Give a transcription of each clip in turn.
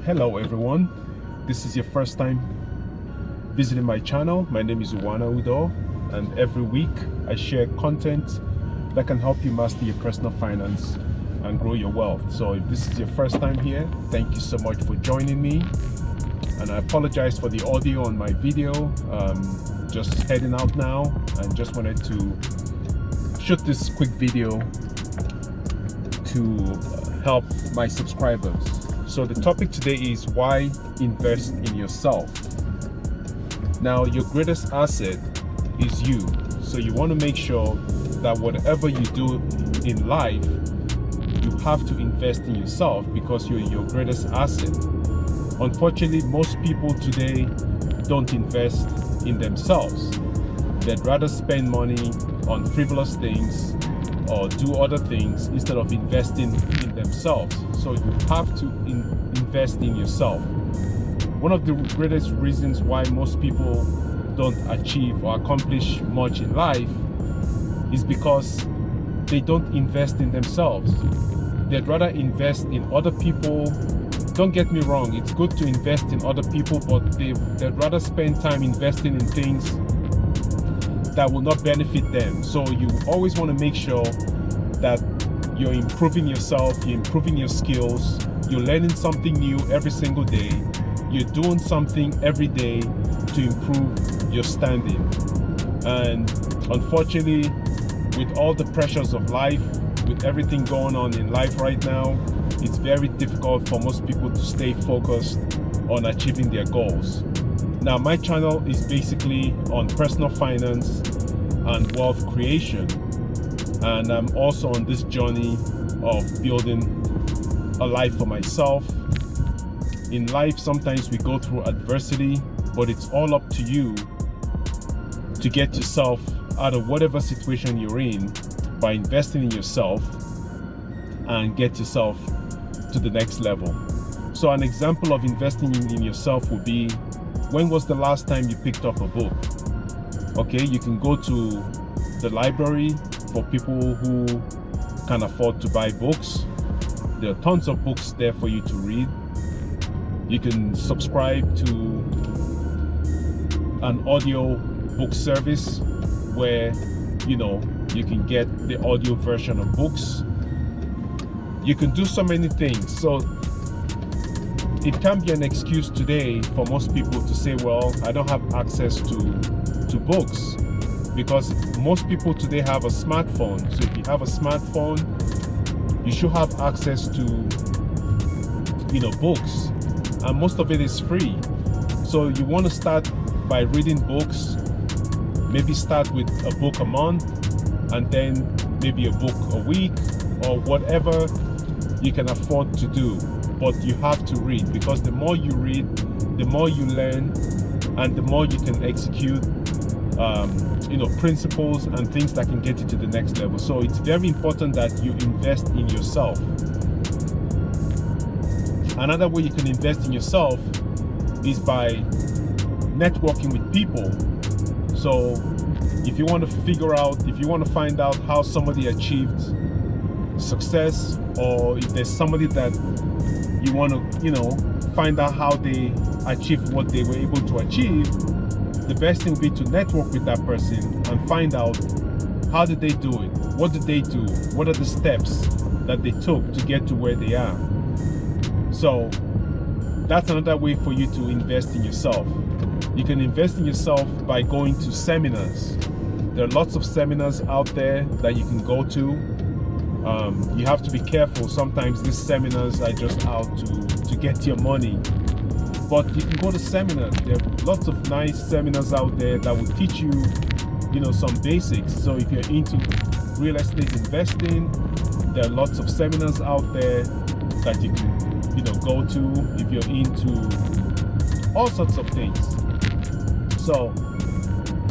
Hello everyone, this is your first time visiting my channel. My name is Udoh, and every week I share content that can help you master your personal finance and grow your wealth. So if this is your first time here, thank you so much for joining me, and I apologize for the audio on my video. Just heading out now and just wanted to shoot this quick video to help my subscribers. So the topic today is why invest in yourself. Now, your greatest asset is you. So you want to make sure that whatever you do in life, you have to invest in yourself because you're your greatest asset. Unfortunately, most people today don't invest in themselves. They'd rather spend money on frivolous things or do other things instead of investing in themselves. So you have to invest in yourself. One of the greatest reasons why most people don't achieve or accomplish much in life is because they don't invest in themselves. They'd rather invest in other people. Don't get me wrong, it's good to invest in other people, but they'd rather spend time investing in things that will not benefit them. So you always want to make sure that you're improving yourself, you're improving your skills, you're learning something new every single day, you're doing something every day to improve your standing. And unfortunately, with all the pressures of life, with everything going on in life right now, it's very difficult for most people to stay focused on achieving their goals. Now, my channel is basically on personal finance and wealth creation. And I'm also on this journey of building a life for myself. In life, sometimes we go through adversity, but it's all up to you to get yourself out of whatever situation you're in by investing in yourself and get yourself to the next level. So an example of investing in yourself would be, when was the last time you picked up a book? Okay, you can go to the library for people who can afford to buy books. There are tons of books there for you to read. You can subscribe to an audio book service where you can get the audio version of books. You can do so many things. So it can be an excuse today for most people to say, well, I don't have access to books, because most people today have a smartphone. So if you have a smartphone, you should have access to books, and most of it is free. So you want to start by reading books. Maybe start with a book a month, and then maybe a book a week, or whatever you can afford to do. But you have to read, because the more you read, the more you learn, and the more you can execute principles and things that can get you to the next level. So it's very important that you invest in yourself. Another way you can invest in yourself is by networking with people. So if you want to find out how somebody achieved success, or if there's somebody that you want to find out how they achieved what they were able to achieve, the best thing would be to network with that person and find out, how did they do it, what did they do, what are the steps that they took to get to where they are. So that's another way for you to invest in yourself. You can invest in yourself by going to seminars. There are lots of seminars out there that you can go to. You have to be careful. Sometimes these seminars are just out to get your money. But you can go to seminars. There are lots of nice seminars out there that will teach you, some basics. So if you're into real estate investing, there are lots of seminars out there that you can, go to. If you're into all sorts of things. So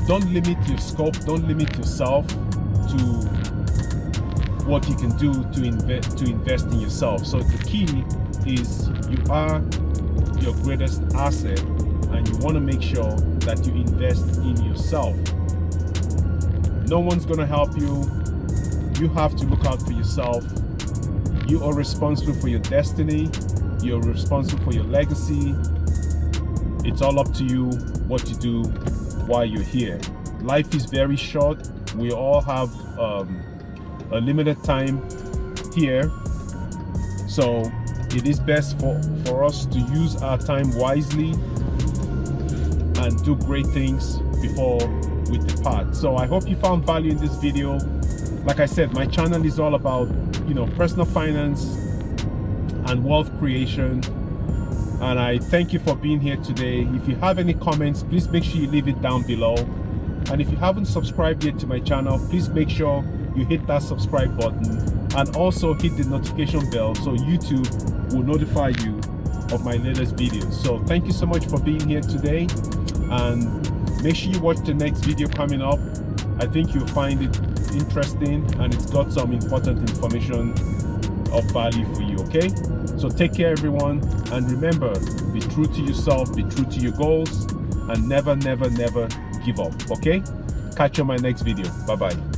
don't limit your scope. Don't limit yourself to what you can do to invest in yourself. So the key is, you are your greatest asset, and you want to make sure that you invest in yourself. No one's going to help you. You have to look out for yourself. You are responsible for your destiny. You're responsible for your legacy. It's all up to you what to do while you're here. Life is very short. We all have a limited time here. So it is best for us to use our time wisely and do great things before we depart. So I hope you found value in this video. Like I said, my channel is all about, personal finance and wealth creation. And I thank you for being here today. If you have any comments, please make sure you leave it down below. And if you haven't subscribed yet to my channel, please make sure you hit that subscribe button and also hit the notification bell so YouTube will notify you of my latest videos. So thank you so much for being here today, and make sure you watch the next video coming up. I think you'll find it interesting and it's got some important information of value for you. Okay, so take care everyone, and remember, be true to yourself, be true to your goals, and never give up. Okay, catch you on my next video. Bye bye.